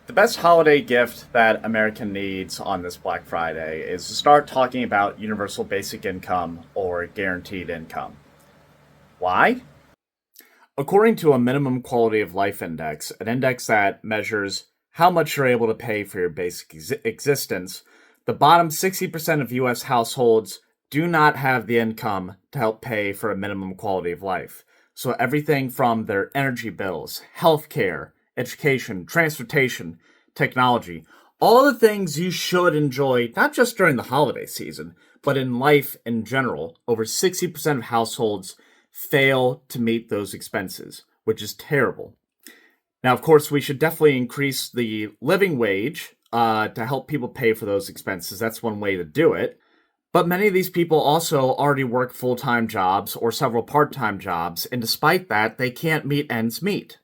The best holiday gift that America needs on this Black Friday is to start talking about universal basic income or guaranteed income. Why? According to a minimum quality of life index, an index that measures how much you're able to pay for your basic existence, the bottom 60% of US households do not have the income to help pay for a minimum quality of life. So everything from their energy bills, healthcare, education, transportation, technology, all the things you should enjoy, not just during the holiday season, but in life in general, over 60% of households fail to meet those expenses, which is terrible. Now, of course, we should definitely increase the living wage to help people pay for those expenses. That's one way to do it. But many of these people also already work full time jobs or several part time jobs, and despite that, they can't meet ends meet.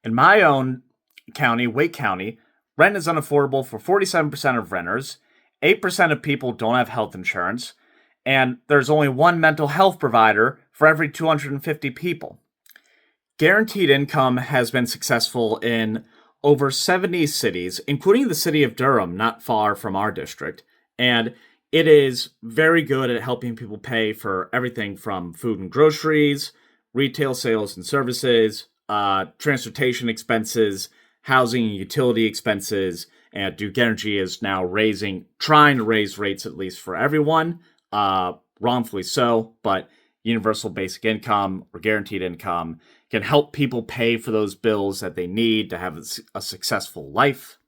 In my own county, Wake County, rent is unaffordable for 47% of renters, 8% of people don't have health insurance, and there's only one mental health provider for every 250 people. Guaranteed income has been successful in over 70 cities, including the city of Durham, not far from our district, and it is very good at helping people pay for everything from food and groceries, retail sales and services, transportation expenses, housing and utility expenses, and Duke Energy is now trying to raise rates at least for everyone, wrongfully so, but universal basic income or guaranteed income can help people pay for those bills that they need to have a successful life.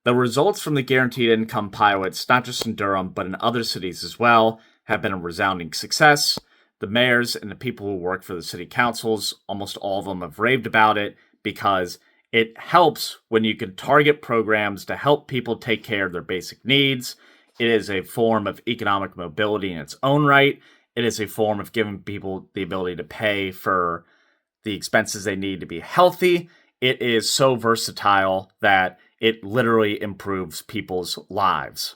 The results from the guaranteed income pilots, not just in Durham, but in other cities as well, have been a resounding success. The mayors and the people who work for the city councils, almost all of them have raved about it because it helps when you can target programs to help people take care of their basic needs. It is a form of economic mobility in its own right. It is a form of giving people the ability to pay for the expenses they need to be healthy. It is so versatile that it literally improves people's lives.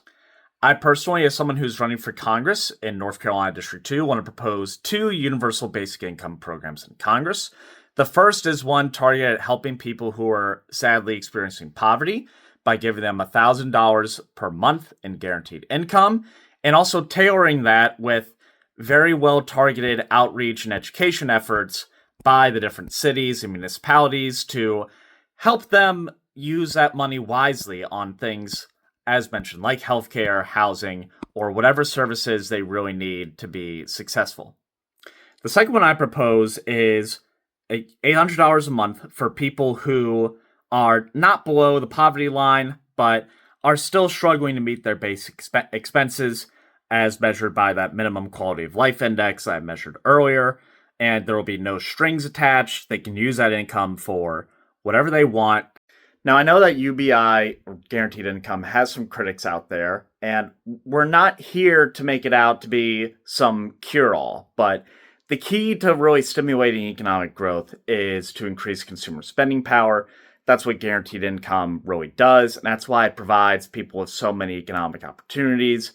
I personally, as someone who's running for Congress in North Carolina District 2, want to propose two universal basic income programs in Congress. The first is one targeted at helping people who are sadly experiencing poverty by giving them $1,000 per month in guaranteed income, and also tailoring that with very well targeted outreach and education efforts by the different cities and municipalities to help them use that money wisely on things, as mentioned, like healthcare, housing, or whatever services they really need to be successful. The second one I propose is $800 a month for people who are not below the poverty line, but are still struggling to meet their basic expenses as measured by that minimum quality of life index I measured earlier. And there will be no strings attached. They can use that income for whatever they want. Now, I know that UBI, or guaranteed income, has some critics out there, and we're not here to make it out to be some cure-all, but the key to really stimulating economic growth is to increase consumer spending power. That's what guaranteed income really does, and that's why it provides people with so many economic opportunities.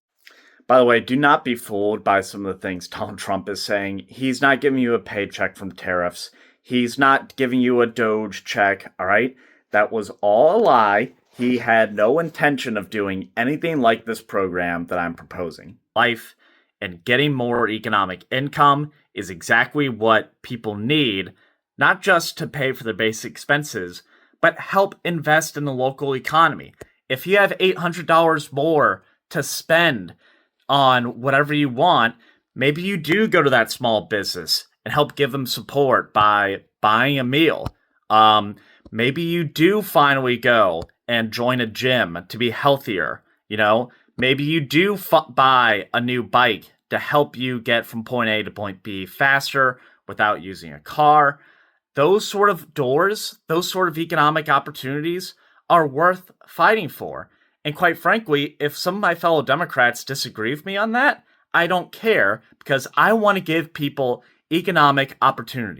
By the way, do not be fooled by some of the things Donald Trump is saying. He's not giving you a paycheck from tariffs. He's not giving you a Doge check, all right? That was all a lie. He had no intention of doing anything like this program that I'm proposing. Life and getting more economic income is exactly what people need, not just to pay for their basic expenses, but help invest in the local economy. If you have $800 more to spend on whatever you want, maybe you do go to that small business and help give them support by buying a meal. Maybe you do finally go and join a gym to be healthier. Maybe you do buy a new bike to help you get from point A to point B faster without using a car. Those sort of doors, those sort of economic opportunities are worth fighting for. And quite frankly, if some of my fellow Democrats disagree with me on that, I don't care because I want to give people economic opportunities.